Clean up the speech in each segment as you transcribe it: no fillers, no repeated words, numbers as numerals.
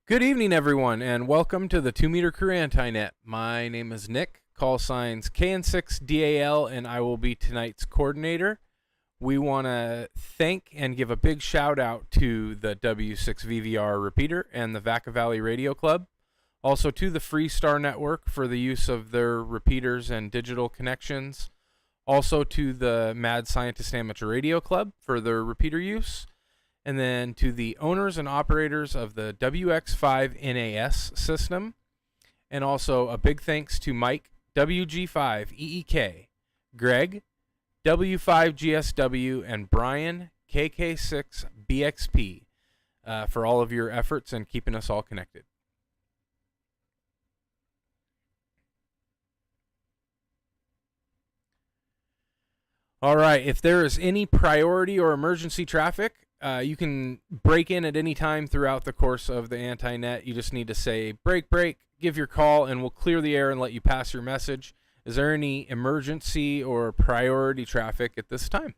Good evening, everyone, and welcome to the 2-Meter Crew Anti-Net. My name is Nick, call signs KN6DAL, and I will be tonight's coordinator. We want to thank and give a big shout out to the W6VVR repeater and the Vacaville Radio Club. Also to the Freestar Network for the use of their repeaters and digital connections. Also to the Mad Scientist Amateur Radio Club for their repeater use. And then to the owners and operators of the WX5 NAS system. And also a big thanks to Mike, WG5EEK, Greg, W5GSW, and Brian, KK6BXP, for all of your efforts and keeping us all connected. All right, if there is any priority or emergency traffic, you can break in at any time throughout the course of the Anti-Net. You just need to say, break, break, give your call, and we'll clear the air and let you pass your message. Is there any emergency or priority traffic at this time?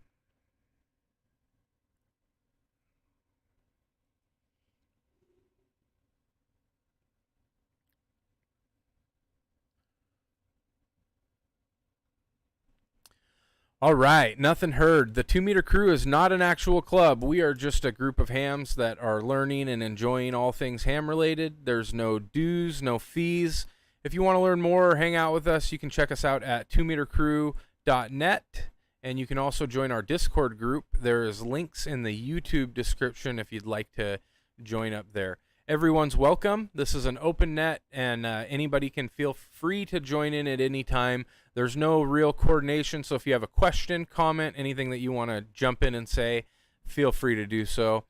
All right, nothing heard. The 2-Meter Crew is not an actual club. We are just a group of hams that are learning and enjoying all things ham related. There's no dues, no fees. If you want to learn more or hang out with us, you can check us out at 2metercrew.net, and you can also join our Discord group. There is links in the YouTube description if you'd like to join up there. Everyone's welcome. This is an open net, and anybody can feel free to join in at any time. There's no real coordination, so if you have a question, comment, anything that you want to jump in and say, feel free to do so.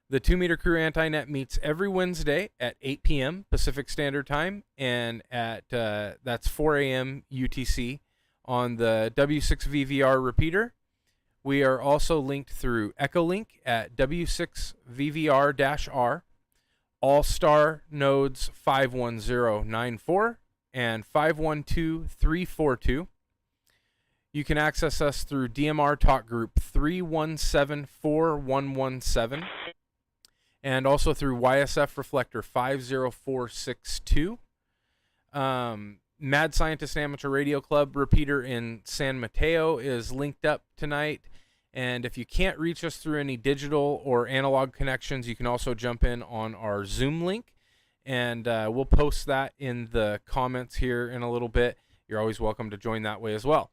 The 2-Meter Crew Anti-Net meets every Wednesday at 8 p.m. Pacific Standard Time, and at that's 4 a.m. UTC on the W6VVR repeater. We are also linked through Echolink at W6VVR-R, Allstar Nodes 51094 and 512342. You can access us through DMR Talk Group 3174-117 and also through YSF Reflector 50462. Mad Scientist Amateur Radio Club repeater in San Mateo is linked up tonight. And if you can't reach us through any digital or analog connections, you can also jump in on our Zoom link. And we'll post that in the comments here in a little bit. You're always welcome to join that way as well.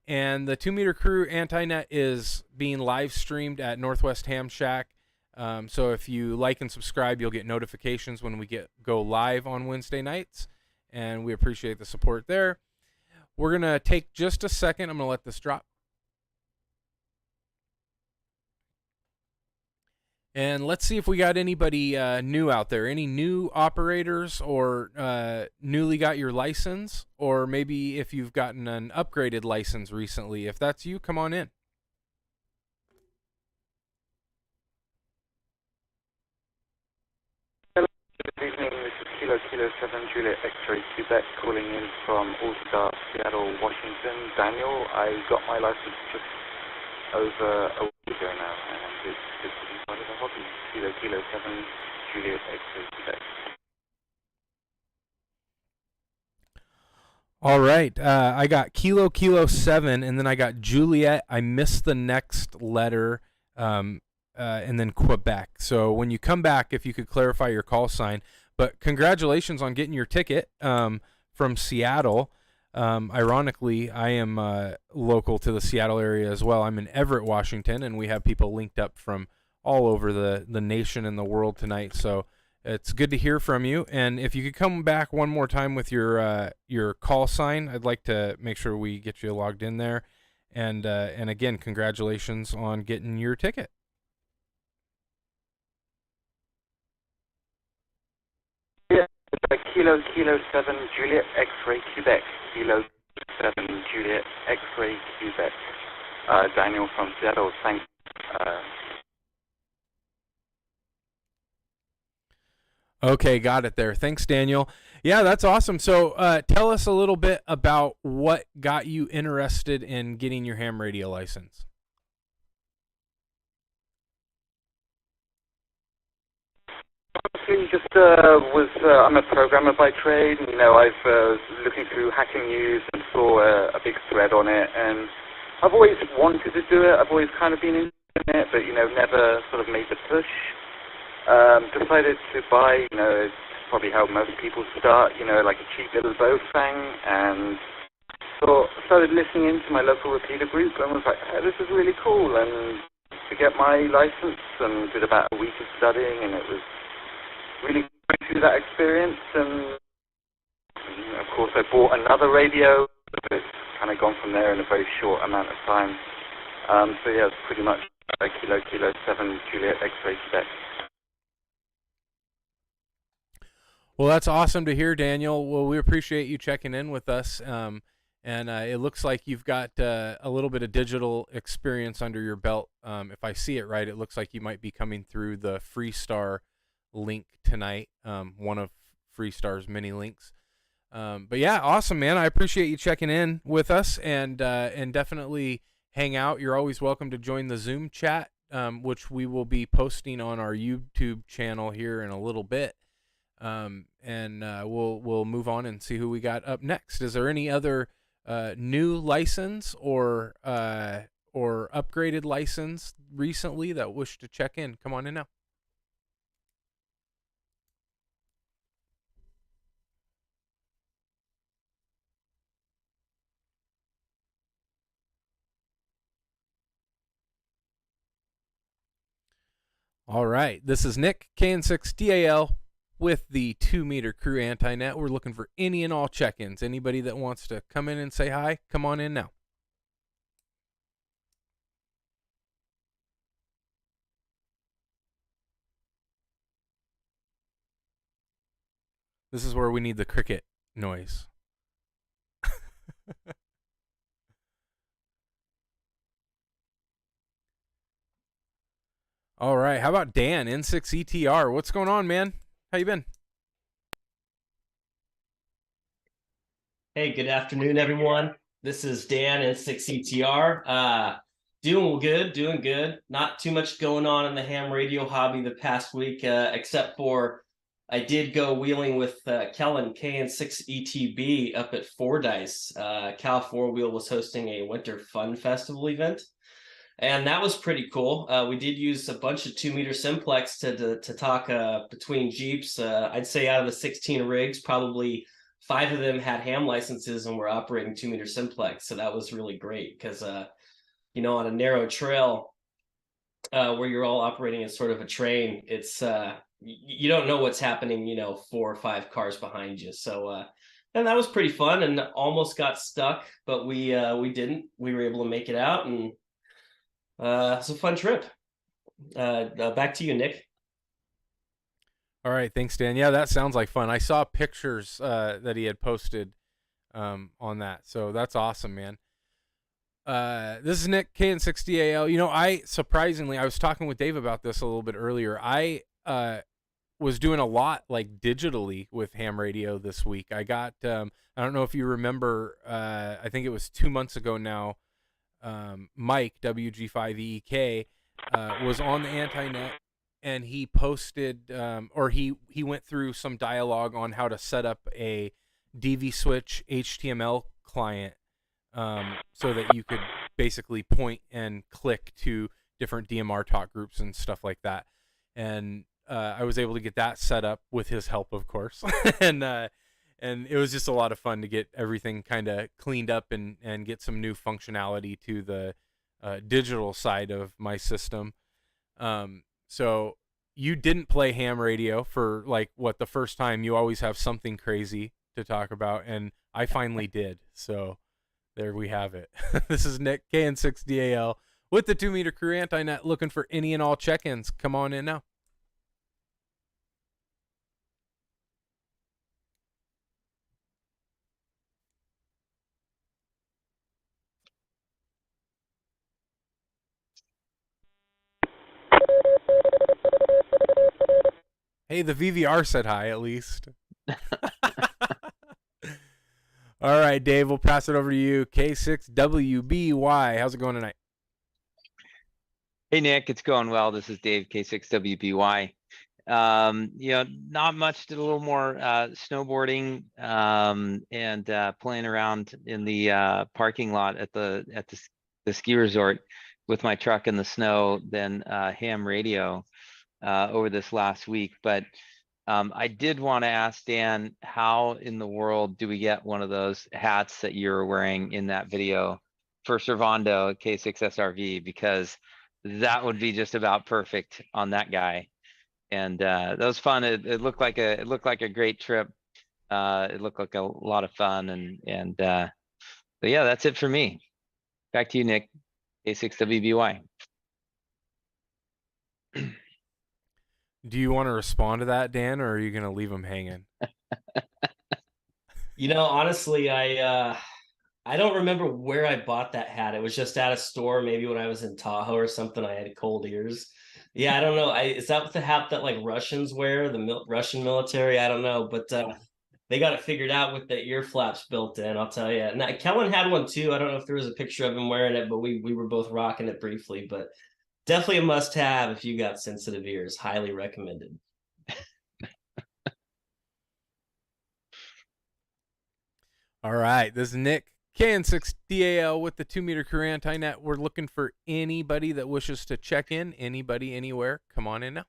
And the 2-Meter Crew Anti-Net is being live streamed at Northwest Ham Shack. So if you like and subscribe, you'll get notifications when we go live on Wednesday nights. And we appreciate the support there. We're going to take just a second. I'm going to let this drop. And let's see if we got anybody new out there. Any new operators or newly got your license, or maybe if you've gotten an upgraded license recently. If that's you, come on in. Hello, good evening. This is Kilo 7 Juliet X-Ray Quebec calling in from Allstar, Seattle, Washington. Daniel, I got my license just over a week ago now, and it's good to be part of the hobby. Kilo 7 Juliet X-Ray Quebec. All right, I got Kilo 7, and then I got Juliet. I missed the next letter, and then Quebec. So when you come back, if you could clarify your call sign. But congratulations on getting your ticket from Seattle. Ironically, I am local to the Seattle area as well. I'm in Everett, Washington, and we have people linked up from all over the nation and the world tonight. So it's good to hear from you. And if you could come back one more time with your call sign, I'd like to make sure we get you logged in there. And again, congratulations on getting your ticket. Yeah, Kilo 7 Juliet X-Ray Quebec. Kilo 7 Juliet X-Ray Quebec. Daniel from Seattle. Thanks. Okay, got it there. Thanks, Daniel. Yeah, that's awesome. So tell us a little bit about what got you interested in getting your ham radio license. Honestly, just I'm a programmer by trade. You know, I've looking through hacking news and saw a big thread on it, and I've always wanted to do it. I've always kind of been into it, but you know, never sort of made the push. Decided to buy, you know, it's probably how most people start, you know, like a cheap little Bofang, and so started listening into my local repeater group and was like, oh, this is really cool, and to get my license and did about a week of studying, and it was really going through that experience, and of course I bought another radio. It's kind of gone from there in a very short amount of time. So yeah, it's pretty much Kilo Kilo 7 Juliet X-ray Quebec. Well, that's awesome to hear, Daniel. Well, we appreciate you checking in with us. And it looks like you've got a little bit of digital experience under your belt. If I see it right, it looks like you might be coming through the Freestar link tonight, one of Freestar's many links. But yeah, awesome, man. I appreciate you checking in with us, and definitely hang out. You're always welcome to join the Zoom chat, which we will be posting on our YouTube channel here in a little bit. And we'll move on and see who we got up next. Is there any other new license or upgraded license recently that wish to check in? Come on in now. All right, this is Nick, KN6DAL, with the 2 Meter Crew Anti-Net. We're looking for any and all check-ins. Anybody that wants to come in and say hi, come on in now. This is where we need the cricket noise. All right, how about Dan, N6ETR? What's going on, man? How you been? Hey, good afternoon, everyone. This is Dan N6ETR. Doing good. Not too much going on in the ham radio hobby the past week, except for I did go wheeling with Kellen KN6ETB up at Fordyce. Cal 4 Wheel was hosting a Winter Fun Festival event, and that was pretty cool. We did use a bunch of 2 meter simplex to talk between Jeeps. I'd say out of the 16 rigs, probably 5 of them had ham licenses and were operating 2 meter simplex. So that was really great because, you know, on a narrow trail where you're all operating as sort of a train, it's you don't know what's happening, you know, 4 or 5 cars behind you. So and that was pretty fun, and almost got stuck, but we didn't. We were able to make it out, and it's a fun trip. Back to you, Nick. All right, thanks, Dan. Yeah, that sounds like fun. I saw pictures that he had posted on that, so that's awesome, man. This is Nick, KN6DAL. You know, I was talking with Dave about this a little bit earlier. I was doing a lot like digitally with ham radio this week. I got, I don't know if you remember, I think it was 2 months ago now, Mike, WG5EEK, was on the Anti-Net, and he posted, or he went through some dialogue on how to set up a DV switch HTML client, so that you could basically point and click to different DMR talk groups and stuff like that. And I was able to get that set up with his help, of course. and it was just a lot of fun to get everything kind of cleaned up and get some new functionality to the digital side of my system. So you didn't play ham radio for like the first time. You always have something crazy to talk about, and I finally did. So there we have it. This is Nick, KN6DAL, with the 2 Meter Crew Anti-Net, looking for any and all check-ins. Come on in now. Hey, the VVR said hi, at least. All right, Dave, we'll pass it over to you. K6WBY. How's it going tonight? Hey, Nick, it's going well. This is Dave, K6WBY. Not much. Did a little more snowboarding and playing around in the parking lot at the ski resort with my truck in the snow than ham radio over this last week. But I did want to ask Dan, how in the world do we get one of those hats that you're wearing in that video for Servando K6SRV? Because that would be just about perfect on that guy. And that was fun. It looked like a great trip. It looked like a lot of fun, but yeah, that's it for me. Back to you, Nick. K6WBY. Do you want to respond to that, Dan, or are you going to leave him hanging? Honestly, I don't remember where I bought that hat. It was just at a store, maybe when I was in Tahoe or something. I had cold ears. Yeah, I don't know. Is that the hat that like Russians wear, the Russian military? I don't know, but they got it figured out with the ear flaps built in. I'll tell you. And Kellen had one too. I don't know if there was a picture of him wearing it, but we were both rocking it briefly. But definitely a must-have if you got sensitive ears. Highly recommended. All right, this is Nick. KN6DAL with the 2-meter crew anti-net. We're looking for anybody that wishes to check in. Anybody, anywhere. Come on in now.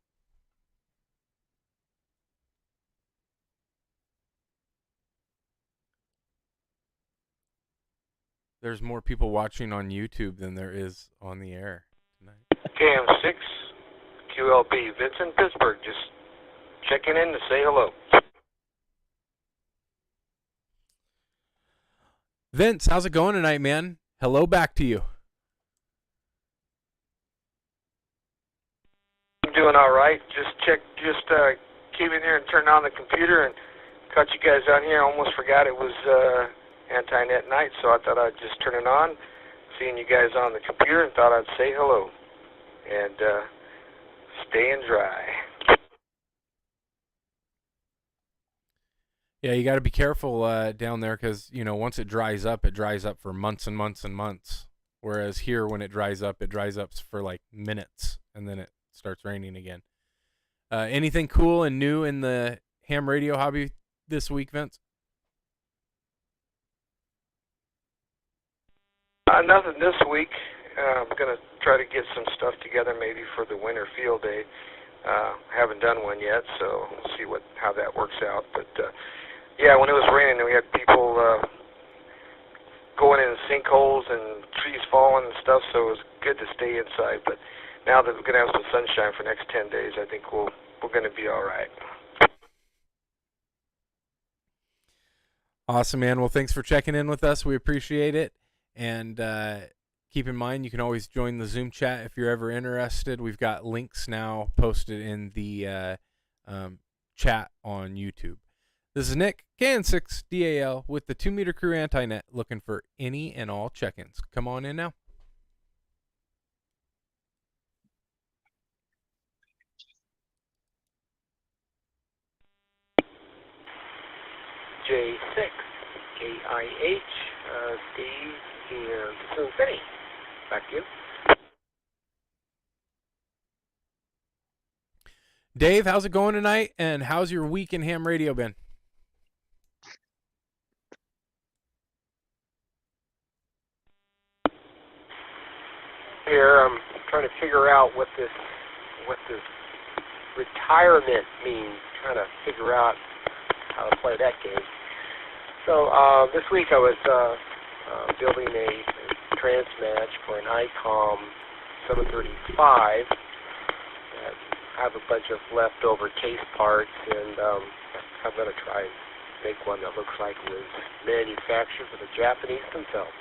There's more people watching on YouTube than there is on the air tonight. KM6, QLB, Vincent, Pittsburgh. Just checking in to say hello. Vince, how's it going tonight, man? Hello back to you. I'm doing all right. Just came in here and turned on the computer and caught you guys on here. I almost forgot it was anti-net night, so I thought I'd just turn it on. Seeing you guys on the computer and thought I'd say hello and staying dry. Yeah, you got to be careful down there because, once it dries up for months and months and months. Whereas here, when it dries up for like minutes, and then it starts raining again. Anything cool and new in the ham radio hobby this week, Vince? Nothing this week. I'm going to try to get some stuff together maybe for the winter field day. Haven't done one yet, so we'll see how that works out. But yeah, when it was raining, we had people going in sinkholes and trees falling and stuff, so it was good to stay inside. But now that we're going to have some sunshine for the next 10 days, I think we're going to be all right. Awesome, man. Well, thanks for checking in with us. We appreciate it. And keep in mind, you can always join the Zoom chat if you're ever interested. We've got links now posted in the chat on YouTube. This is Nick, KN6DAL with the 2-meter crew anti-net, looking for any and all check-ins. Come on in now. J6, KIH, Steve in Sioux City. Back to you. Dave, how's it going tonight? And how's your week in ham radio been? Here, I'm trying to figure out what this retirement means. Trying to figure out how to play that game. So this week I was building a transmatch for an ICOM 735. I have a bunch of leftover case parts, and I'm going to try and make one that looks like it was manufactured for the Japanese themselves.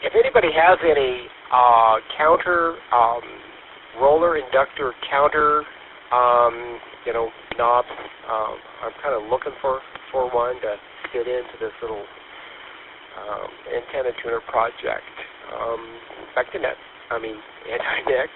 If anybody has any counter roller inductor counter knobs, I'm kind of looking for one to fit into this little antenna tuner project. Back to net. Anti-Nick.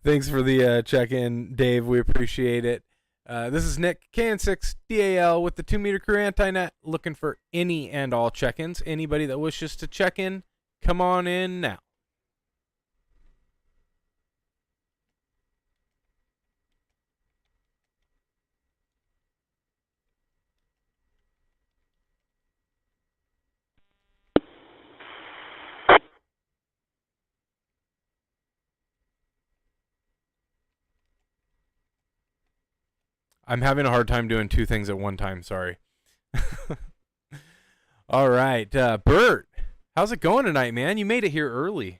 Thanks for the check-in, Dave. We appreciate it. This is Nick, KN6DAL with the 2-meter crew anti-net, looking for any and all check-ins. Anybody that wishes to check in, come on in now. I'm having a hard time doing two things at one time. Sorry. All right, Bert, how's it going tonight, man? You made it here early.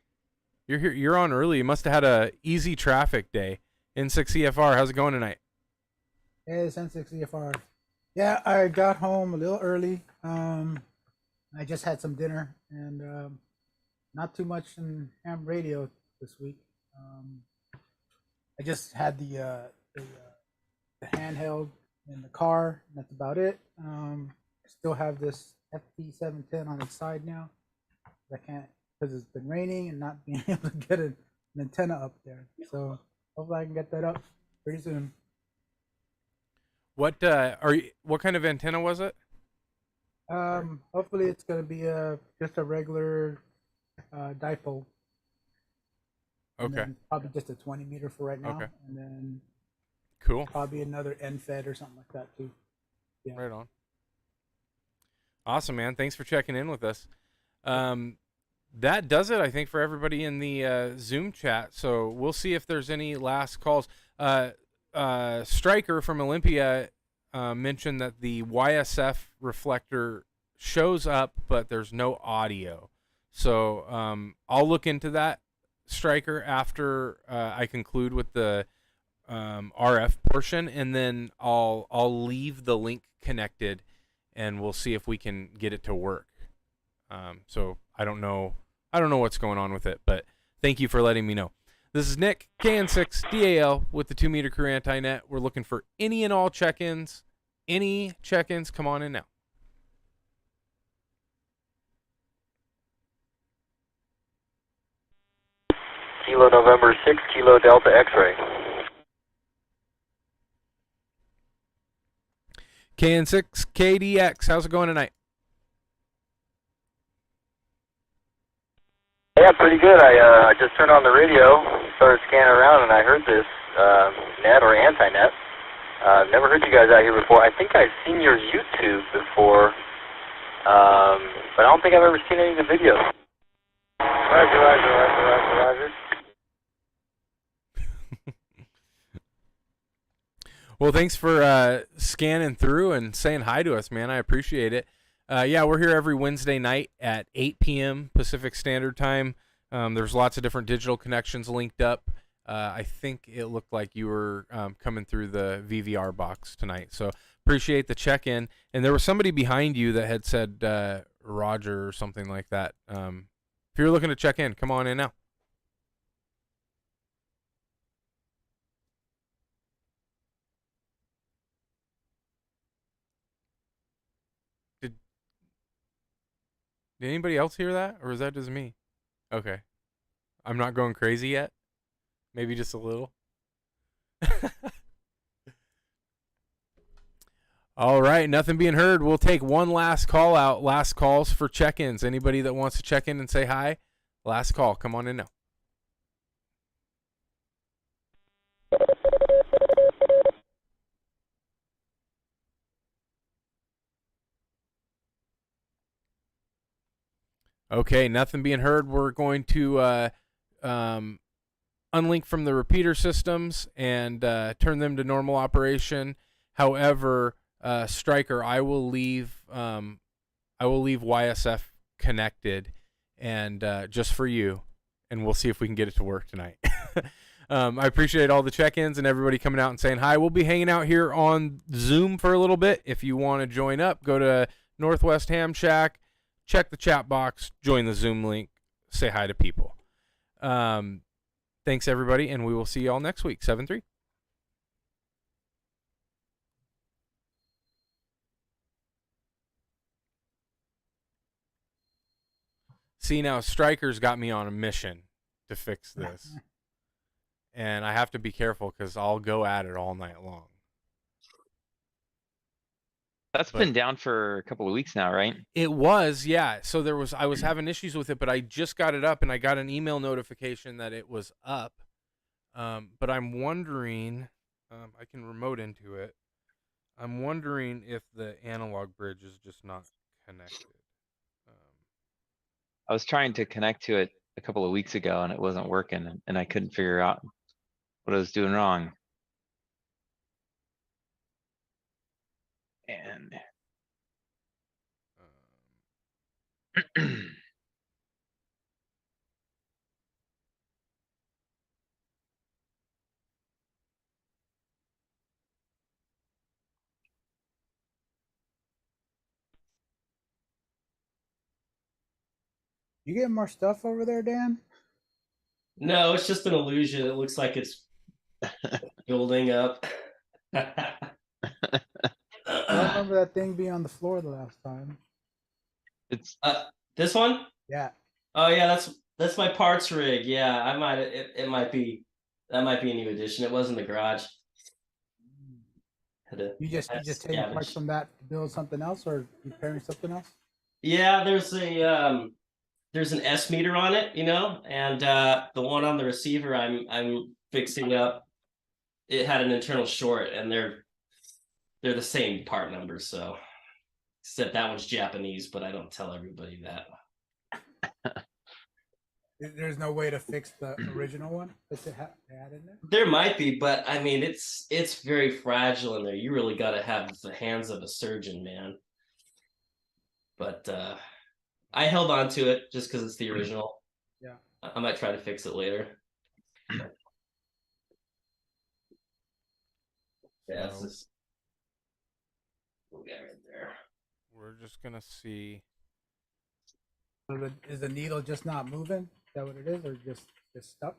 You're here. You're on early. You must have had a easy traffic day. N6CFR, how's it going tonight? Hey, it's N6CFR. Yeah, I got home a little early. I just had some dinner and not too much in ham radio this week. I just had the handheld in the car. And that's about it. I still have this FP710 on its side now. I can't because it's been raining and not being able to get an antenna up there. So hopefully I can get that up pretty soon. What what kind of antenna was it? Hopefully it's gonna be just a regular dipole. And Okay. then probably just a 20 meter for right now. Okay. And then Cool. probably another NFED or something like that too. Yeah. Right on. Awesome, man. Thanks for checking in with us. That does it, I think, for everybody in the Zoom chat. So we'll see if there's any last calls. Stryker from Olympia mentioned that the YSF reflector shows up, but there's no audio. So I'll look into that, Stryker, after I conclude with the RF portion, and then I'll leave the link connected, and we'll see if we can get it to work. So I don't know what's going on with it, but thank you for letting me know. This is Nick, KN6DAL with the 2 Meter Crew Anti-Net. We're looking for any and all check-ins. Any check-ins, come on in now. Kilo November 6, Kilo Delta X-ray. KN6KDX, how's it going tonight? Yeah, pretty good. I just turned on the radio, started scanning around, and I heard this net or anti-net. Never heard you guys out here before. I think I've seen your YouTube before, but I don't think I've ever seen any of the videos. Roger, roger, roger, roger, roger. Well, thanks for scanning through and saying hi to us, man. I appreciate it. Yeah, we're here every Wednesday night at 8 p.m. Pacific Standard Time. There's lots of different digital connections linked up. I think it looked like you were coming through the VVR box tonight. So appreciate the check-in. And there was somebody behind you that had said Roger or something like that. If you're looking to check in, come on in now. Did anybody else hear that, or is that just me? Okay. I'm not going crazy yet? Maybe just a little? All right, nothing being heard. We'll take one last call out. Last calls for check-ins. Anybody that wants to check in and say hi? Last call. Come on in now. Okay, nothing being heard. We're going to unlink from the repeater systems and turn them to normal operation. However, Stryker, I will leave YSF connected and just for you, and we'll see if we can get it to work tonight. I appreciate all the check-ins and everybody coming out and saying hi. We'll be hanging out here on Zoom for a little bit. If you want to join up, go to Northwest Ham Shack. Check the chat box, join the Zoom link, say hi to people. Thanks, everybody, and we will see you all next week, 7-3. See, now, Stryker's got me on a mission to fix this. And I have to be careful because I'll go at it all night long. That's been down for a couple of weeks now, right? It was, yeah. So I was having issues with it, but I just got it up and I got an email notification that it was up. But I'm wondering, I can remote into it. I'm wondering if the analog bridge is just not connected. I was trying to connect to it a couple of weeks ago and it wasn't working and I couldn't figure out what I was doing wrong. And You get more stuff over there, Dan? No, it's just an illusion. It looks like it's building up. I remember that thing being on the floor the last time. it's This one? Yeah. Oh yeah, that's my parts rig. Yeah, I might it might be that might be a new addition. It was in the garage. You just taking parts from that to build something else or repairing something else? Yeah, there's an S meter on it, and the one on the receiver I'm fixing up. It had an internal short, and they're the same part number, so except that one's Japanese, but I don't tell everybody that. There's no way to fix the original one that they had in there? There might be, but I mean it's very fragile in there. You really got to have the hands of a surgeon, man. But I held on to it just because it's the original. Yeah. I might try to fix it later. Yeah, it's just we'll get right there. We're just gonna see. Is the needle just not moving? Is that what it is, or just stuck?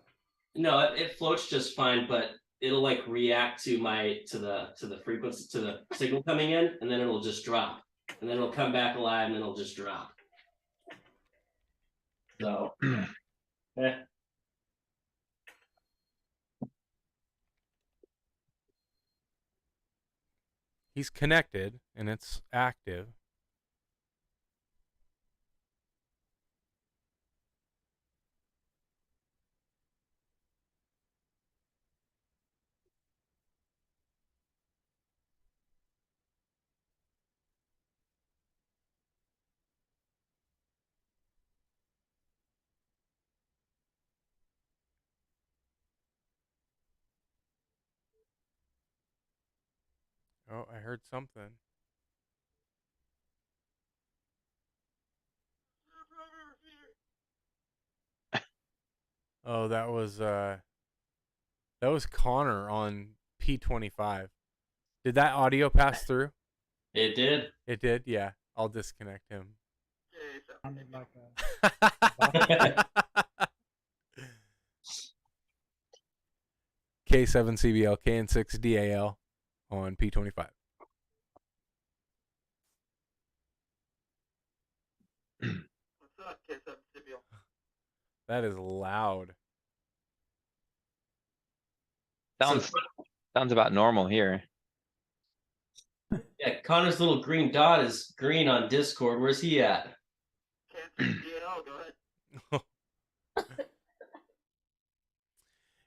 No, it floats just fine, but it'll like react to the frequency, to the signal coming in, and then it'll just drop, and then it'll come back alive, and then it'll just drop. So, He's connected and it's active. Oh, I heard something. Oh, that was Connor on P25. Did that audio pass through? it did. It did? Yeah. I'll disconnect him. K7CBL, KN6DAL on P25. What's up, K7CBL? That is loud. sounds about normal here. Yeah, Connor's little green dot is green on Discord. Where's he at? K6DL, go ahead.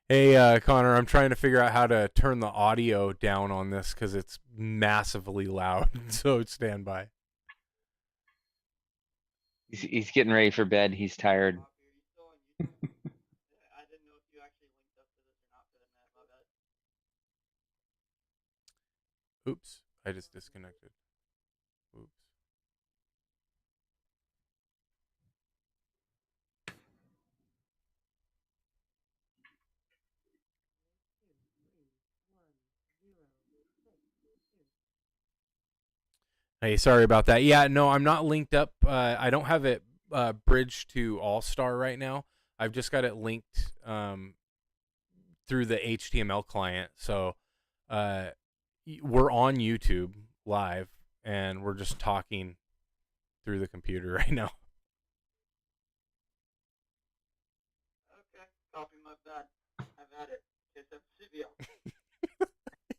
Hey, Connor, I'm trying to figure out how to turn the audio down on this because it's massively loud. So stand by. He's getting ready for bed. He's tired. I didn't know if you actually linked up to this or not for the net, my bad. Oops, I just disconnected. Oops. Hey, sorry about that. Yeah, no, I'm not linked up. I don't have it bridged to Allstar right now. I've just got it linked through the HTML client. So we're on YouTube live, and we're just talking through the computer right now. Okay, copy my bad. I've had it. K7CBL.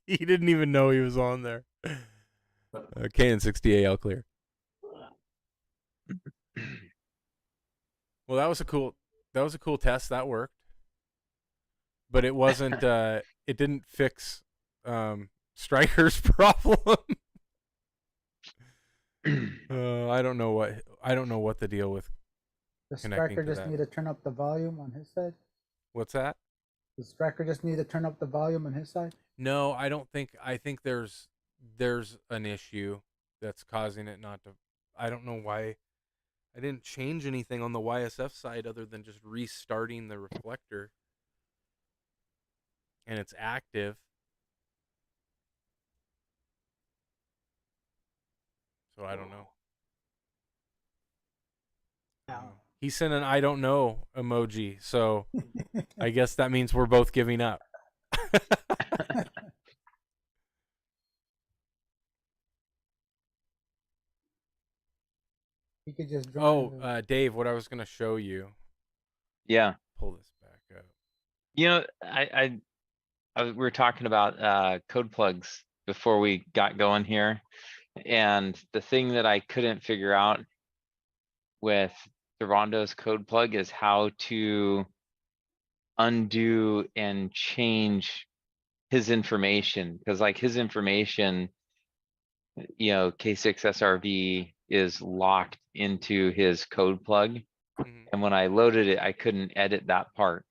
He didn't even know he was on there. KN60AL clear. Well, that was a cool test. That worked, but it wasn't. It didn't fix Striker's problem. I don't know what the deal with. Does connecting Striker to just that. need to turn up the volume on his side? What's that? Does Striker just need to turn up the volume on his side? No, I don't think. I think there's there's an issue that's causing it not to. I don't know why. I didn't change anything on the YSF side other than just restarting the reflector, and it's active. So I don't know. He sent an "I don't know" emoji, so I guess that means we're both giving up. You could just join. Dave, what I was gonna show you. Yeah. Pull this back up. You know, we were talking about code plugs before we got going here, and the thing that I couldn't figure out with Derondo's code plug is how to undo and change his information, because like his information, you know, K6SRV is locked into his code plug, and when I loaded it, I couldn't edit that part.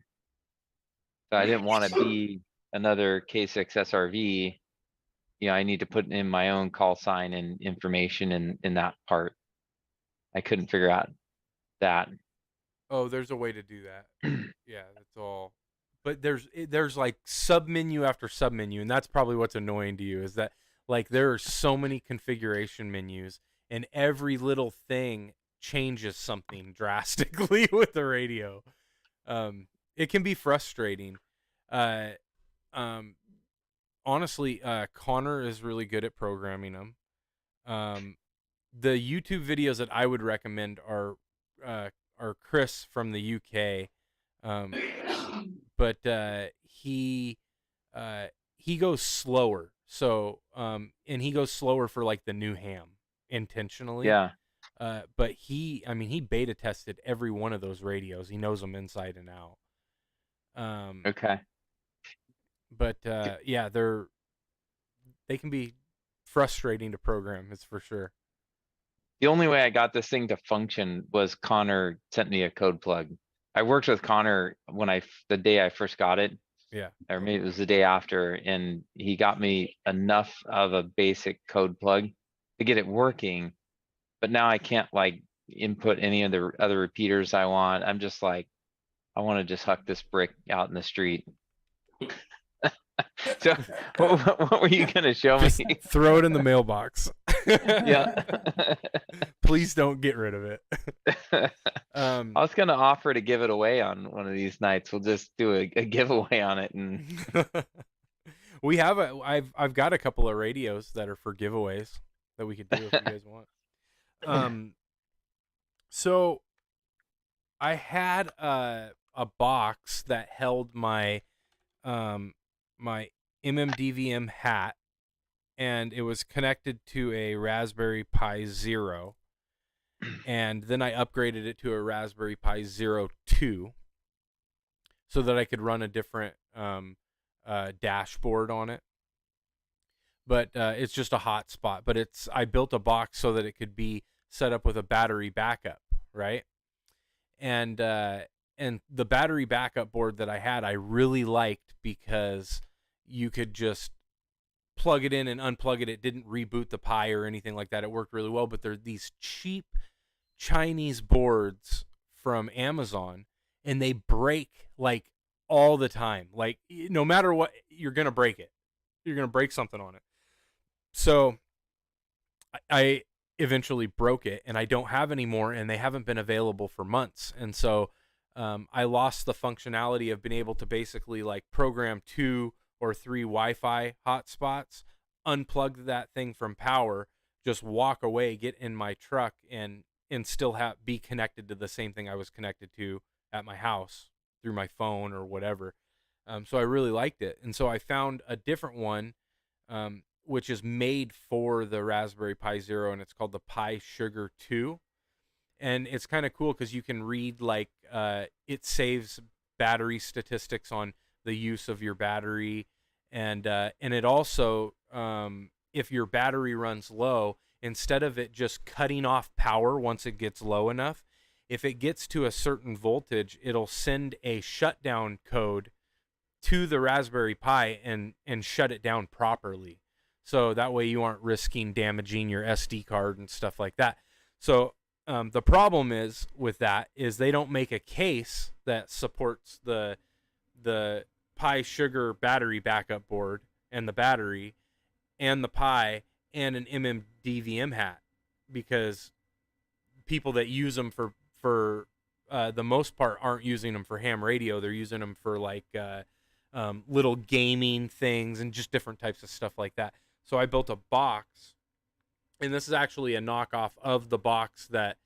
So I didn't want to be another K6SRV. You know, I need to put in my own call sign and information in that part. I couldn't figure out that. Oh, there's a way to do that. Yeah, that's all. But there's like submenu after submenu, and that's probably what's annoying to you, is that like there are so many configuration menus, and every little thing changes something drastically with the radio. It can be frustrating. Honestly, Connor is really good at programming them. The YouTube videos that I would recommend are Chris from the UK, but he goes slower. So and he goes slower for like the new ham intentionally. Yeah. But he beta tested every one of those radios. He knows them inside and out. Okay. But yeah, they can be frustrating to program. It's for sure. The only way I got this thing to function was Connor sent me a code plug. I worked with Connor when the day I first got it. Yeah. Or maybe it was the day after, and he got me enough of a basic code plug to get it working. But now I can't like input any of the other repeaters I want. I'm just like, I want to just huck this brick out in the street. So what were you gonna show me? Just throw it in the mailbox. Yeah. Please don't get rid of it. I was gonna offer to give it away on one of these nights. We'll just do a giveaway on it, and we have I've got a couple of radios that are for giveaways that we could do if you guys want. So I had a box that held my my MMDVM hat, and it was connected to a Raspberry Pi Zero, and then I upgraded it to a Raspberry Pi Zero 2 so that I could run a different dashboard on it. But it's just a hotspot. But I built a box so that it could be set up with a battery backup, right? And the battery backup board that I had, I really liked because you could just plug it in and unplug it. It didn't reboot the Pi or anything like that. It worked really well. But they're these cheap Chinese boards from Amazon, and they break like all the time. Like no matter what, you're gonna break it. You're gonna break something on it. So I eventually broke it, and I don't have any more, and they haven't been available for months. And so I lost the functionality of being able to basically like program 2 or 3 Wi-Fi hotspots, unplug that thing from power, just walk away, get in my truck, and still be connected to the same thing I was connected to at my house through my phone or whatever. So I really liked it. And so I found a different one, which is made for the Raspberry Pi Zero, and it's called the Pi Sugar 2. And it's kind of cool because you can read like it saves battery statistics on the use of your battery, and it also if your battery runs low, instead of it just cutting off power once it gets low enough, if it gets to a certain voltage, it'll send a shutdown code to the Raspberry Pi and shut it down properly. So that way you aren't risking damaging your SD card and stuff like that. So the problem is with that is they don't make a case that supports the Pi Sugar battery backup board and the battery and the Pi and an MMDVM hat, because people that use them for the most part aren't using them for ham radio. They're using them for like little gaming things and just different types of stuff like that. So I built a box, and this is actually a knockoff of the box that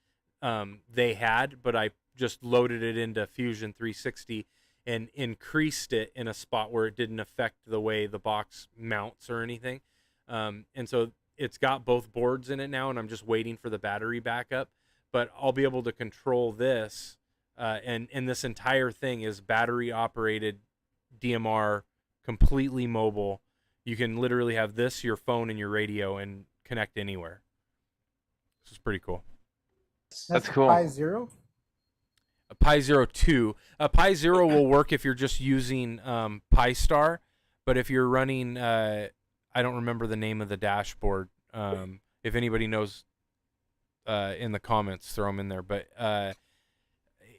they had, but I just loaded it into Fusion 360 and increased it in a spot where it didn't affect the way the box mounts or anything. And so it's got both boards in it now, and I'm just waiting for the battery backup. But I'll be able to control this, and this entire thing is battery operated DMR, completely mobile. You can literally have this, your phone, and your radio, and connect anywhere. This is pretty cool. That's cool. Pi Zero? A Pi Zero 2. A Pi Zero will work if you're just using Pi-Star, but if you're running, I don't remember the name of the dashboard. If anybody knows in the comments, throw them in there. But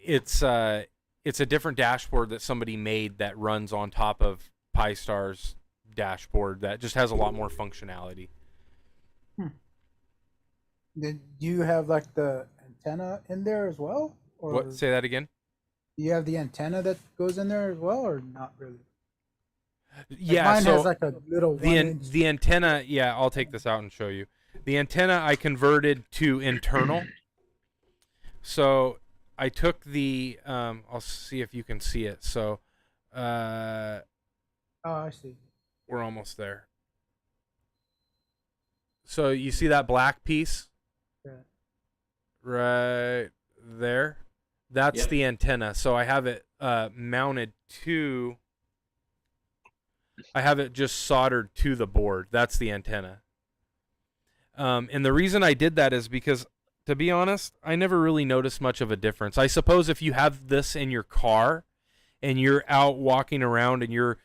it's a different dashboard that somebody made that runs on top of Pi-Star's dashboard that just has a lot more functionality. Did you have like the antenna in there as well? Or What? Say that again? do you have the antenna that goes in there as well, or not really? Like Yeah, mine so has like a little the antenna, yeah, I'll take this out and show you. The antenna I converted to internal. So I took the I'll see if you can see it. So Oh, I see. we're almost there. So you see that black piece Yeah. right there? That's Yep. the antenna. So I have it mounted to, I have it just soldered to the board. That's the antenna. And the reason I did that is because, to be honest, I never really noticed much of a difference. I suppose if you have this in your car and you're out walking around and you're,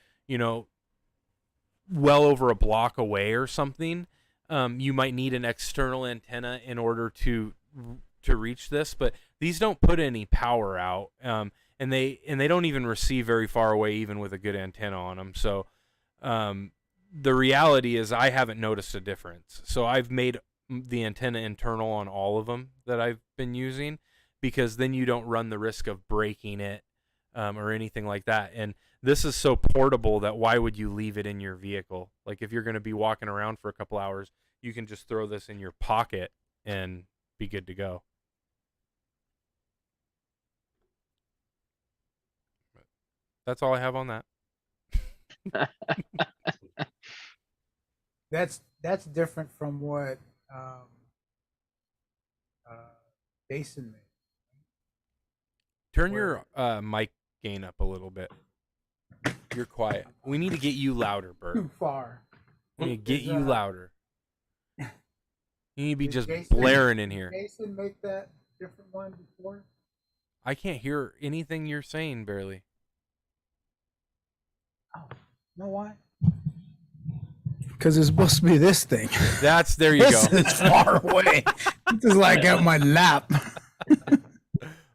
well over a block away or something, you might need an external antenna in order to reach this. But these don't put any power out, and they don't even receive very far away, even with a good antenna on them. So the reality is I haven't noticed a difference. So I've made the antenna internal on all of them that I've been using, because then you don't run the risk of breaking it or anything like that. And this is so portable that why would you leave it in your vehicle? Like if you're going to be walking around for a couple hours, you can just throw this in your pocket and be good to go. That's all I have on that. That's different from what Jason made. Turn your mic gain up a little bit. You're quiet. We need to get you louder, Bert. Too far. We need to get you louder. You need to be Did just Jason- blaring in here. Jason make that different one before? I can't hear anything you're saying, barely. Oh, you know why? Because it's supposed to be this thing. There you go. This is far away. This is like at my lap.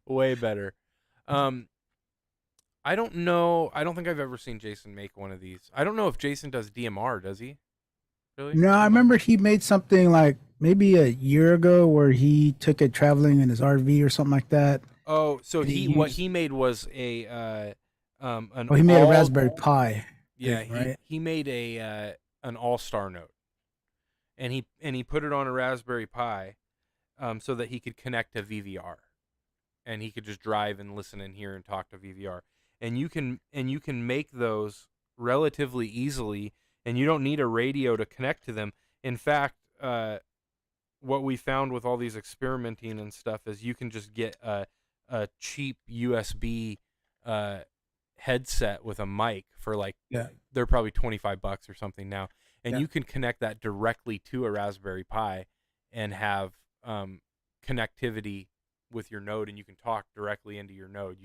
Way better. I don't know. I don't think I've ever seen Jason make one of these. I don't know if Jason does DMR, does he? Really? No, I remember he made something like maybe a year ago where he took it traveling in his RV or something like that. Oh, so He what used- he made was he made a Raspberry Pi. Yeah, thing, right? he made an Allstar Node, and he put it on a Raspberry Pi, so that he could connect to VVR, and he could just drive and listen in here and talk to VVR. And you can make those relatively easily, and you don't need a radio to connect to them. In fact, what we found with all these experimenting and stuff is you can just get a cheap USB headset with a mic for they're probably $25 or something now, and you can connect that directly to a Raspberry Pi and have connectivity with your node, and you can talk directly into your node.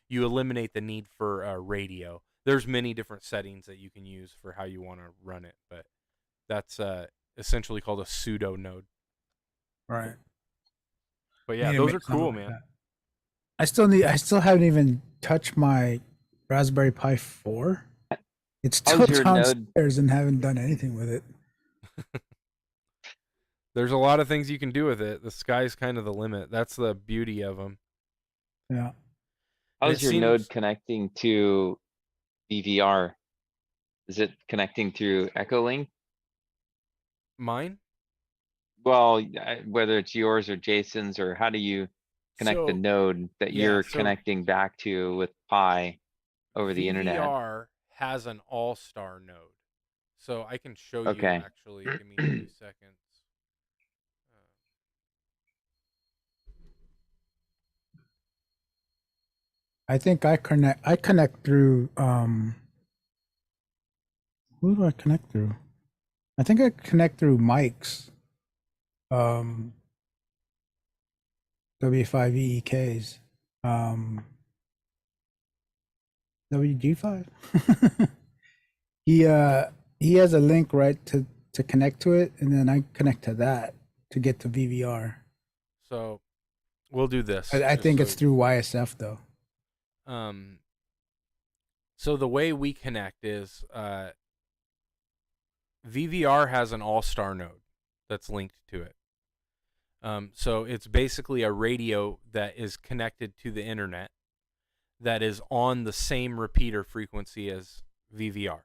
You eliminate the need for a radio. There's many different settings that you can use for how you want to run it, but That's essentially called a pseudo node. Right. But yeah, Need to those make are something cool, like man. that. I still haven't even touched my Raspberry Pi 4. It's still How's your node? downstairs and haven't done anything with it. There's a lot of things you can do with it. The sky's kind of the limit. That's the beauty of them. Yeah. How's it your seems- node connecting to VVR? Is it connecting through Echolink? Mine? Well, whether it's yours or Jason's, or how do you connect the So, node that yeah, you're so connecting back to with Pi over the internet? VVR has an Allstar node. So I can show you Okay. actually. Give me 2 seconds. I think I connect through who do I connect through? I think I connect through Mike's W5EEKs. WG5. He has a link right to connect to it, and then I connect to that to get to VVR. So we'll do this. I just think so it's through YSF though. So the way we connect is VVR has an Allstar node that's linked to it. So it's basically a radio that is connected to the internet that is on the same repeater frequency as VVR.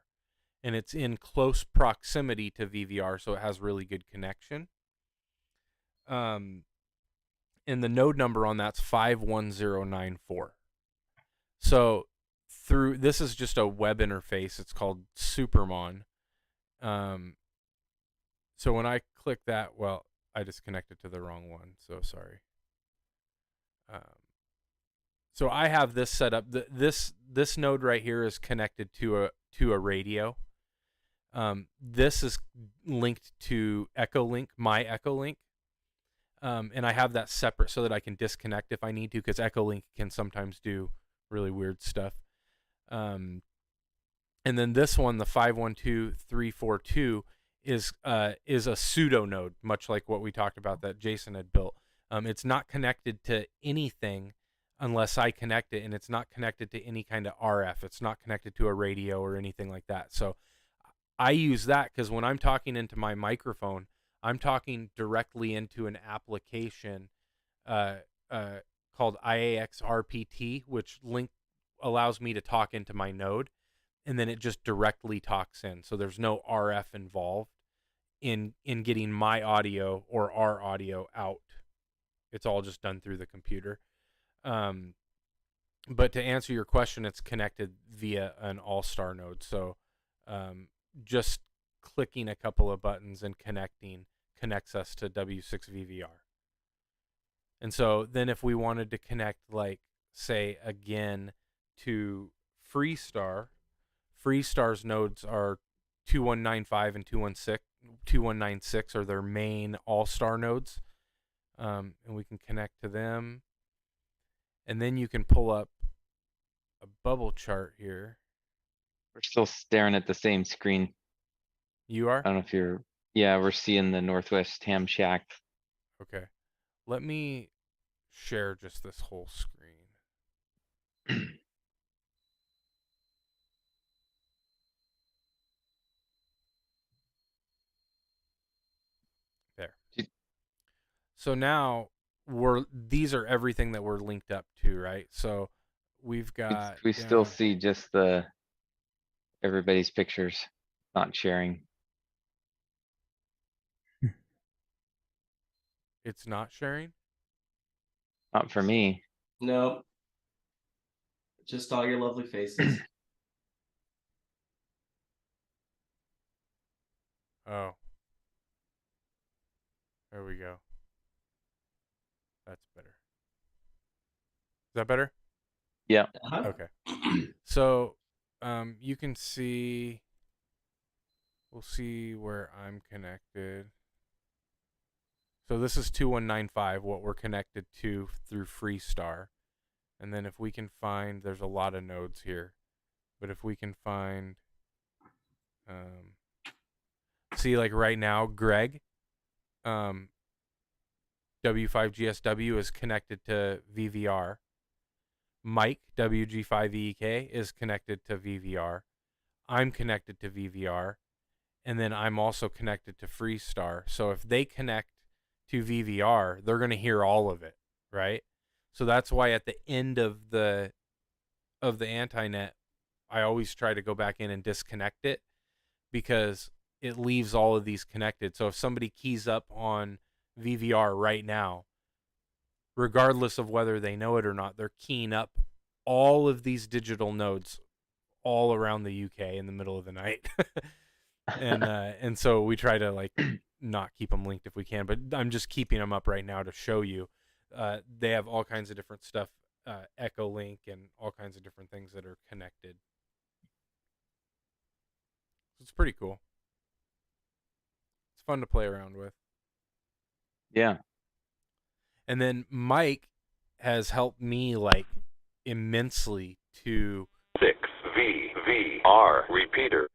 And it's in close proximity to VVR, so it has really good connection. And the node number on that's 51094. So this is just a web interface. It's called Supermon. So when I click that, well, I just connected to the wrong one. So sorry. So I have this set up. This node right here is connected to a radio. This is linked to Echolink, my Echolink. And I have that separate so that I can disconnect if I need to, because Echolink can sometimes do really weird stuff. And then this one, the 512342, is a pseudo node, much like what we talked about that Jason had built. It's not connected to anything unless I connect it, and it's not connected to any kind of RF. It's not connected to a radio or anything like that. So I use that because when I'm talking into my microphone, I'm talking directly into an application called IAX RPT, which allows me to talk into my node, and then it just directly talks in. So there's no RF involved in getting my audio or our audio out. It's all just done through the computer. But to answer your question, it's connected via an Allstar node. So just clicking a couple of buttons and connects us to W6VVR. And so then if we wanted to connect, like, say, again to Freestar's nodes are 2195 and 2196 are their main Allstar nodes. And we can connect to them. And then you can pull up a bubble chart here. We're still staring at the same screen. You are? I don't know if you're, yeah, we're seeing the Northwest Ham Shack. Okay. Let me share just this whole screen. There. So now these are everything that we're linked up to, right? So we've got We still see just everybody's pictures, not sharing. It's not sharing? Not for me. No. Just all your lovely faces. Oh. There we go. That's better. Is that better? Yeah. Uh-huh. Okay. So you can see, we'll see where I'm connected. So this is 2195, what we're connected to through Freestar. And then if we can find, there's a lot of nodes here, but if we can find, See, like right now, Greg, W5GSW is connected to VVR. Mike, WG5EK, is connected to VVR. I'm connected to VVR. And then I'm also connected to Freestar. So if they connect to VVR, they're going to hear all of it, right? So that's why at the end of the anti-net, I always try to go back in and disconnect it, because it leaves all of these connected. So if somebody keys up on VVR right now, regardless of whether they know it or not, they're keying up all of these digital nodes all around the UK in the middle of the night. and so we try to like not keep them linked if we can, but I'm just keeping them up right now to show you. They have all kinds of different stuff, Echolink and all kinds of different things that are connected. It's pretty cool. It's fun to play around with. Yeah. And then Mike has helped me like immensely to 6VVR repeater.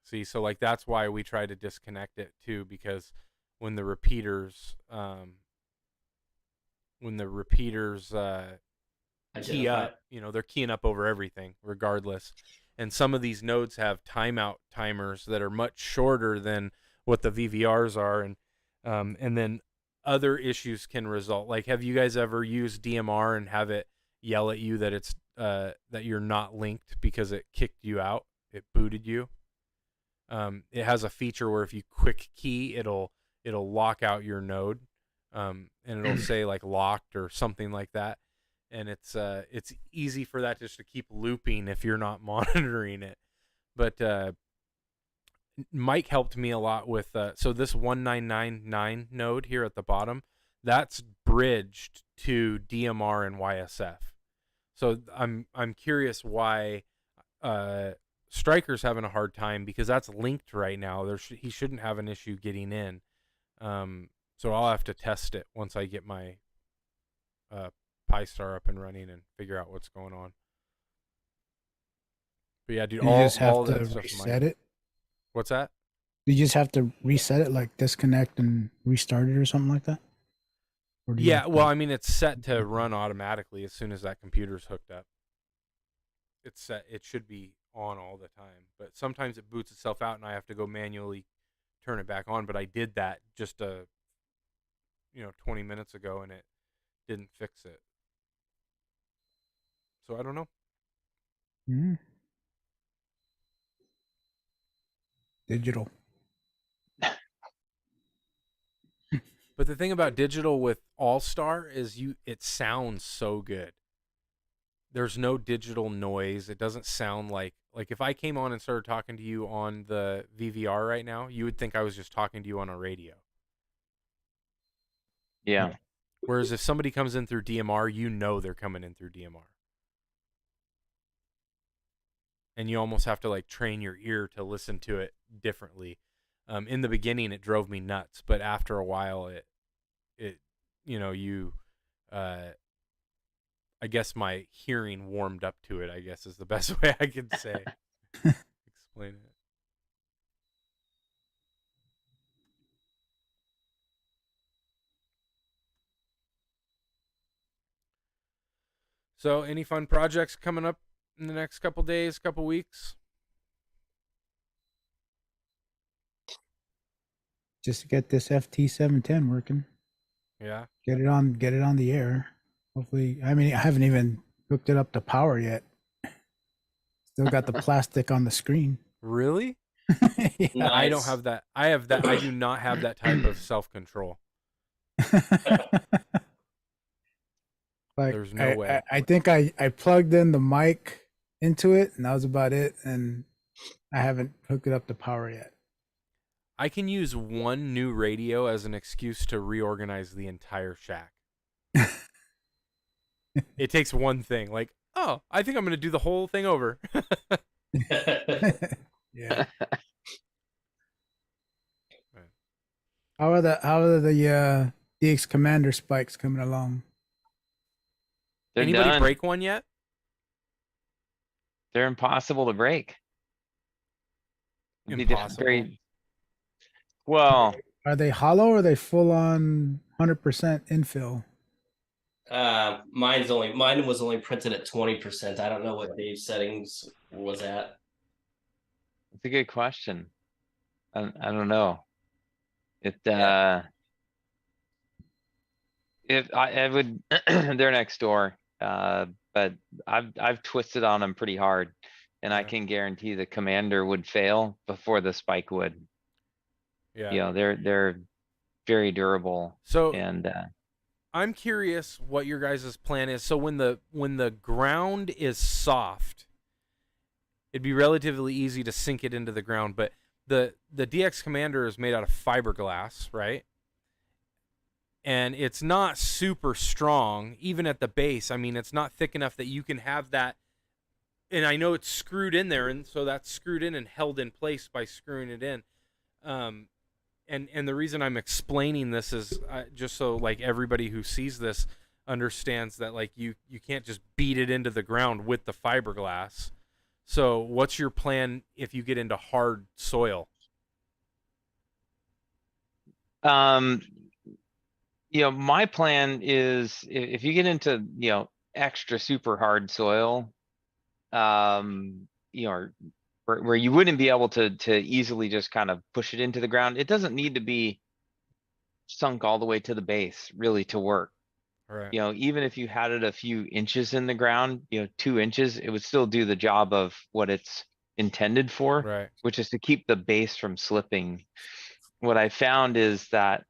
see. So like that's why we try to disconnect it too, because when the repeaters key up, you know, they're keying up over everything regardless. And some of these nodes have timeout timers that are much shorter than what the VVRs are, and then other issues can result. Like, have you guys ever used DMR and have it yell at you that it's that you're not linked because it kicked you out, it booted you? It has a feature where if you quick key, it'll lock out your node, and it'll say like locked or something like that. And it's easy for that just to keep looping if you're not monitoring it. But Mike helped me a lot with so this 1999 node here at the bottom, that's bridged to DMR and YSF. So I'm curious why Striker's having a hard time, because that's linked right now. He shouldn't have an issue getting in. So I'll have to test it once I get my PyStar up and running and figure out what's going on. But yeah, dude, You all just have all to that stuff. reset it. What's that? You just have to reset it, like disconnect and restart it or something like that? Or do you Yeah, have to- well, I mean, it's set to run automatically as soon as that computer's hooked up. It's set. It should be on all the time, but sometimes it boots itself out, and I have to go manually turn it back on. But I did that just 20 minutes ago, and it didn't fix it. So I don't know. Mm. Digital. But the thing about digital with Allstar is it sounds so good. There's no digital noise. It doesn't sound like if I came on and started talking to you on the VVR right now, you would think I was just talking to you on a radio. Yeah. Whereas if somebody comes in through DMR, you know they're coming in through DMR. And you almost have to like train your ear to listen to it differently. In the beginning, it drove me nuts, but after a while, I guess my hearing warmed up to it, I guess is the best way I could say. Explain it. So, any fun projects coming up in the next couple days, couple weeks? Just to get this FT710 working. Yeah. Get it on the air. Hopefully, I mean, I haven't even hooked it up to power yet. Still got the plastic on the screen. Really? Yeah. I don't have that. I do not have that type of self-control. Like, There's no way. I think I plugged in the mic into it, and that was about it. And I haven't hooked it up to power yet. I can use one new radio as an excuse to reorganize the entire shack. It takes one thing, like, oh, I think I'm going to do the whole thing over. Yeah. How are the DX Commander spikes coming along? They're Anybody done. break one yet? They're impossible to break. It'd be Impossible. Well, Are they hollow or are they full on 100% infill? Mine was only printed at 20%. I don't know what Dave's settings was at. it's a good question. I don't know. It Yeah. if I would they're next door. But I've twisted on them pretty hard, and I Yeah. can guarantee the commander would fail before the spike would. Yeah. You know, they're very durable, So and I'm curious what your guys' plan is. So when the ground is soft, it'd be relatively easy to sink it into the ground, but the DX Commander is made out of fiberglass, right? And it's not super strong, even at the base. I mean, it's not thick enough that you can have that. And I know it's screwed in there, and so that's screwed in and held in place by screwing it in. And the reason I'm explaining this is just so like everybody who sees this understands that like you can't just beat it into the ground with the fiberglass. So what's your plan if you get into hard soil? My plan is if you get into, extra super hard soil, or where you wouldn't be able to easily just kind of push it into the ground. It doesn't need to be sunk all the way to the base really to work. All right. Even if you had it a few inches in the ground, 2 inches, it would still do the job of what it's intended for, Right. which is to keep the base from slipping. What I found is that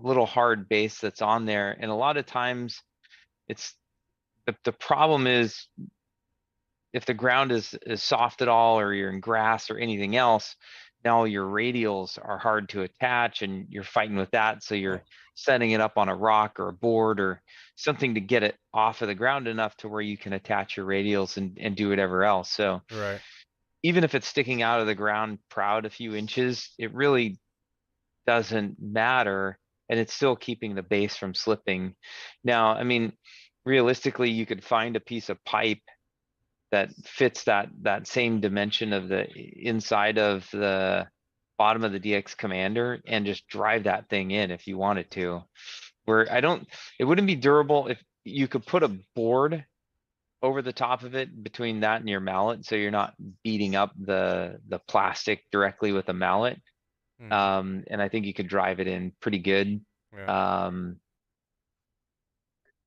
little hard base that's on there, and a lot of times it's the problem is if the ground is soft at all, or you're in grass or anything else, now your radials are hard to attach and you're fighting with that. So you're setting it up on a rock or a board or something to get it off of the ground enough to where you can attach your radials and do whatever else. So Right. even if it's sticking out of the ground proud a few inches, it really doesn't matter. And it's still keeping the base from slipping. Now, I mean, realistically, you could find a piece of pipe that fits that same dimension of the inside of the bottom of the DX Commander and just drive that thing in if you wanted to. Where it wouldn't be durable if you could put a board over the top of it between that and your mallet, so you're not beating up the plastic directly with a mallet. And I think you could drive it in pretty good. Yeah.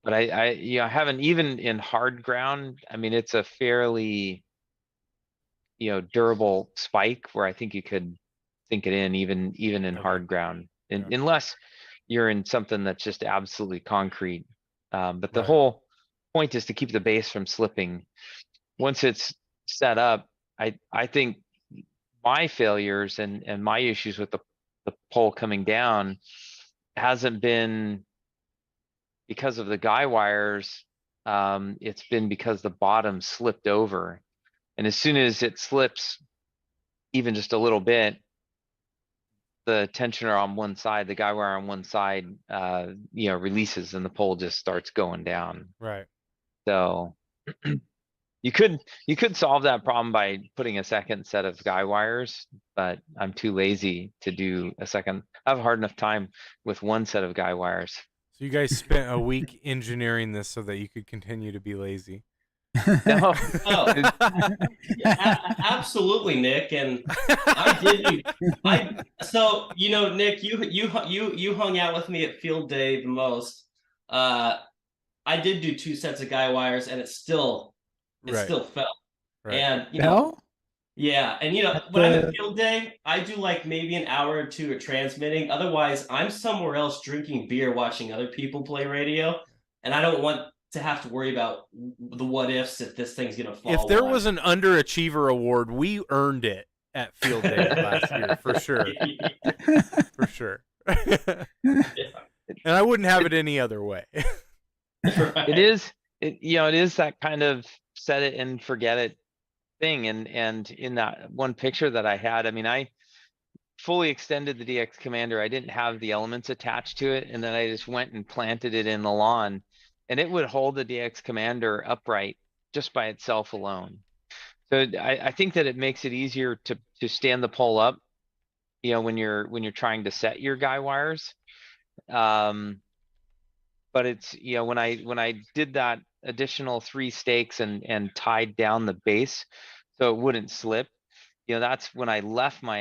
But I haven't, even in hard ground, I mean, it's a fairly, durable spike where I think you could sink it in even in Okay. hard ground, Yeah. unless you're in something that's just absolutely concrete. But the Right. whole point is to keep the base from slipping. Once it's set up, I think my failures and my issues with the pole coming down hasn't been because of the guy wires. It's been because the bottom slipped over, and as soon as it slips even just a little bit, the tensioner on one side, the guy wire on one side, releases and the pole just starts going down. Right. So you could solve that problem by putting a second set of guy wires, but I'm too lazy to do a second. I have a hard enough time with one set of guy wires. So you guys spent a week engineering this so that you could continue to be lazy. No. Oh, absolutely, Nick. And Nick, you hung out with me at field day the most. I did do 2 sets of guy wires, and it still fell. Right. And Fell? yeah, and when I'm at field day, I do like maybe an hour or 2 of transmitting. Otherwise, I'm somewhere else drinking beer, watching other people play radio, and I don't want to have to worry about the what ifs if this thing's gonna fall. If there was an underachiever award, we earned it at field day last year for sure. For sure. And I wouldn't have it any other way. Right. It is that kind of set it and forget it thing. And in that one picture that I had, I mean, I fully extended the DX Commander. I didn't have the elements attached to it, and then I just went and planted it in the lawn, and it would hold the DX Commander upright just by itself alone. So I think that it makes it easier to stand the pole up you know, when you're trying to set your guy wires. But it's, you know, when I did that additional 3 stakes and tied down the base so it wouldn't slip, you know, that's when I left my